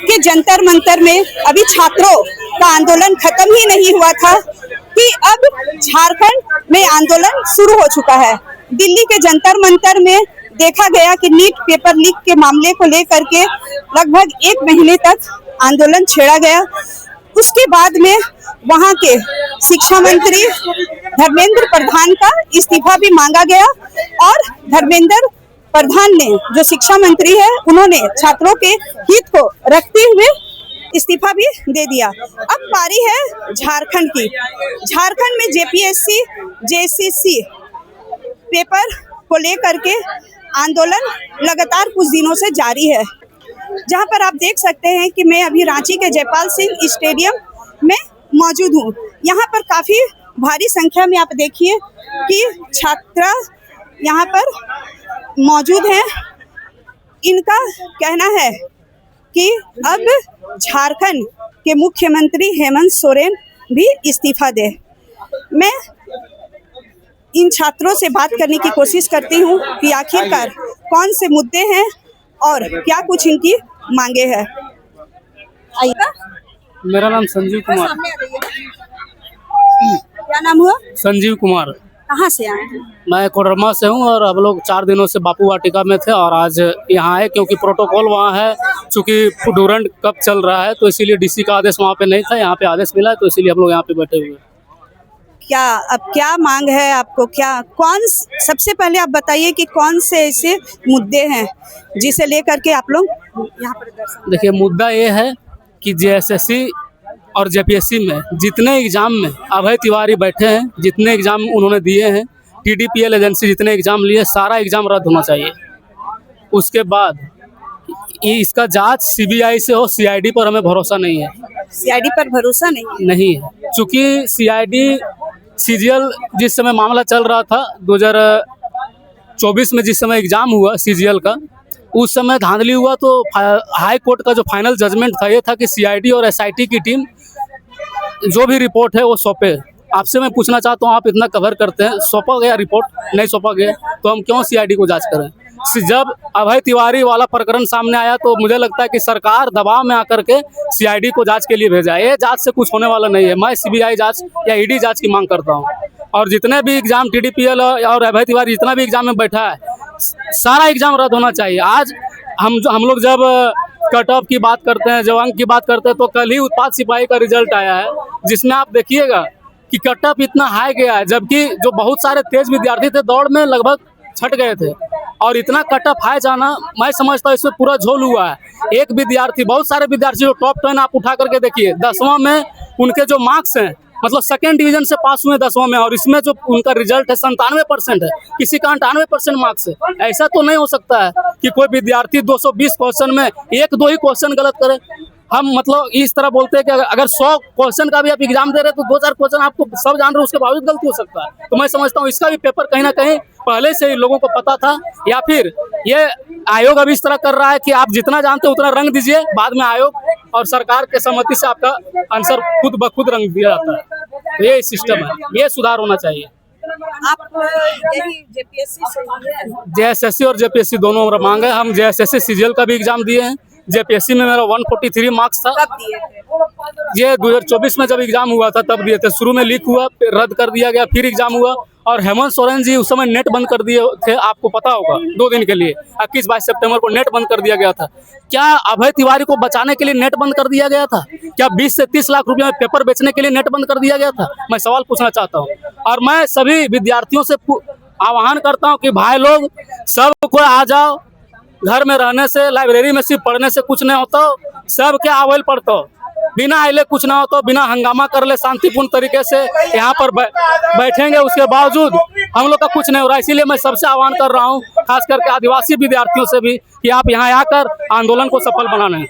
कि जंतर मंतर में अभी छात्रों का आंदोलन खत्म ही नहीं हुआ था कि अब झारखंड में आंदोलन शुरू हो चुका है। दिल्ली के जंतर मंतर में देखा गया कि नीट पेपर लीक के मामले को लेकर के लगभग 1 महीने तक आंदोलन छेड़ा गया। उसके बाद में वहां के शिक्षा मंत्री धर्मेंद्र प्रधान का इस्तीफा भी मांगा गया और धर्मेंद्र प्रधान ने, जो शिक्षा मंत्री है, उन्होंने छात्रों के हित को रखते हुए इस्तीफा भी दे दिया। अब बारी है झारखंड की। झारखंड में जेपीएससी जेएसएससी पेपर को लेकर के आंदोलन लगातार कुछ दिनों से जारी है, जहां पर आप देख सकते हैं कि मैं अभी रांची के जयपाल सिंह स्टेडियम में मौजूद हूं। यहां पर काफी भारी संख्या में आप देखिए कि छात्र यहां पर मौजूद हैं। इनका कहना है कि अब झारखंड के मुख्यमंत्री हेमंत सोरेन भी इस्तीफा दे। मैं इन छात्रों से बात करने की कोशिश करती हूं कि आखिरकार कौन से मुद्दे हैं और क्या कुछ इनकी मांगे हैं। आइए। मेरा नाम संजीव कुमार। क्या नाम हुआ? संजीव कुमार। कहाँ से आए हैं? मैं कोडरमा से हूँ और हम लोग 4 दिनों से बापू वाटिका में थे और आज यहाँ आए क्योंकि प्रोटोकॉल वहाँ है। चूँकि डूरंट कप चल रहा है तो इसीलिए डीसी का आदेश वहाँ पे नहीं था, यहाँ पे आदेश मिला है तो इसीलिए हम लोग यहाँ पे बैठे हुए हैं। क्या अब क्या मांग है आपको? सबसे पहले आप बताइए कि कौन से ऐसे मुद्दे हैं जिसे लेकर के आप लोग यहाँ पर? देखिए, मुद्दा ये है कि जेएसएससी और जेपीएससी में जितने एग्जाम में अभय तिवारी बैठे हैं, जितने एग्जाम उन्होंने दिए हैं, टीडीपीएल एजेंसी जितने एग्जाम लिए, सारा एग्जाम रद्द होना चाहिए। उसके बाद इसका जांच सीबीआई से हो, सीआईडी पर हमें भरोसा नहीं है। सीआईडी पर भरोसा नहीं है, चूँकि सीआईडी सीजीएल जिस समय मामला चल रहा था 2024 में, जिस समय एग्जाम हुआ सीजीएल का, उस समय धांधली हुआ तो हाई कोर्ट का जो फाइनल जजमेंट था ये था कि सीआईडी और एसआईटी की टीम जो भी रिपोर्ट है वो सौंपे। आपसे मैं पूछना चाहता हूँ, आप इतना कवर करते हैं, सौंपा गया रिपोर्ट? नहीं सौंपा गया तो हम क्यों सीआईडी को जांच करें? जब अभय तिवारी वाला प्रकरण सामने आया तो मुझे लगता है कि सरकार दबाव में आकर के सीआईडी को जांच के लिए भेजा है। ये जांच से कुछ होने वाला नहीं है। मैं सीबीआई जांच या ईडी जांच की मांग करता हूँ। और जितने भी एग्जाम टीडीपीएल और अभय तिवारी जितना भी एग्जाम में बैठा है, सारा एग्जाम रद्द होना चाहिए। आज हम लोग जब कट ऑफ की बात करते हैं, जब अंक की बात करते हैं, तो कल ही उत्पाद सिपाही का रिजल्ट आया है, जिसमें आप देखिएगा कि कट ऑफ इतना हाई गया है, जबकि जो बहुत सारे तेज विद्यार्थी थे दौड़ में लगभग छट गए थे। और इतना कट ऑफ हाई जाना, मैं समझता हूँ इसमें पूरा झोल हुआ है। एक विद्यार्थी, बहुत सारे विद्यार्थी जो टॉप 10 आप उठा करके देखिए, 10वां में उनके जो मार्क्स हैं, मतलब 2nd डिवीजन से पास हुए 10वां में, और इसमें जो उनका रिजल्ट है 97% है, किसी का 98% मार्क्स है। ऐसा तो नहीं हो सकता है कि कोई विद्यार्थी 220 क्वेश्चन में 1-2 ही क्वेश्चन गलत करे। हम मतलब इस तरह बोलते हैं कि अगर 100 क्वेश्चन का भी आप एग्जाम दे रहे हैं तो 2-4 क्वेश्चन आपको सब जान रहे हो, उसके बावजूद गलती हो सकता है। तो मैं समझता हूँ इसका भी पेपर कहीं ना कहीं पहले से ही लोगों को पता था, या फिर ये आयोग अभी इस तरह कर रहा है कि आप जितना जानते हो उतना रंग दीजिए, बाद में आयोग और सरकार के सहमति से आपका आंसर खुद ब खुद रंग दिया जाता है। तो ये सिस्टम है, ये सुधार होना चाहिए। आप यही जेएसएससी और जेपीएससी दोनों हमारा मांग है। हम जेएसएससी सीजीएल का भी एग्जाम दिए हैं। जेपीएससी में मेरा 143 मार्क्स था। ये 2024 में जब एग्जाम हुआ था तब दिए थे। शुरू में लीक हुआ, रद्द कर दिया गया, फिर एग्जाम हुआ। और हेमंत सोरेन जी उस समय नेट बंद कर दिए थे, आपको पता होगा, 2 दिन के लिए 21-22 सितंबर को नेट बंद कर दिया गया था। क्या अभय तिवारी को बचाने के लिए नेट बंद कर दिया गया था? क्या 20 से 30 लाख रुपए में पेपर बेचने के लिए नेट बंद कर दिया गया था? मैं सवाल पूछना चाहता हूँ। और मैं सभी विद्यार्थियों से आह्वान करता हूँ कि भाई लोग सब कोई आ जाओ। घर में रहने से, लाइब्रेरी में सिर्फ पढ़ने से कुछ नहीं होता। सब क्या आवल पढ़ते हो, बिना आइले कुछ ना हो, तो बिना हंगामा कर ले शांतिपूर्ण तरीके से यहाँ पर बैठेंगे, उसके बावजूद हम लोग का कुछ नहीं हो रहा। इसीलिए मैं सबसे आह्वान कर रहा हूँ, खास करके आदिवासी विद्यार्थियों से भी, कि आप यहाँ आकर आंदोलन को सफल बनाना है।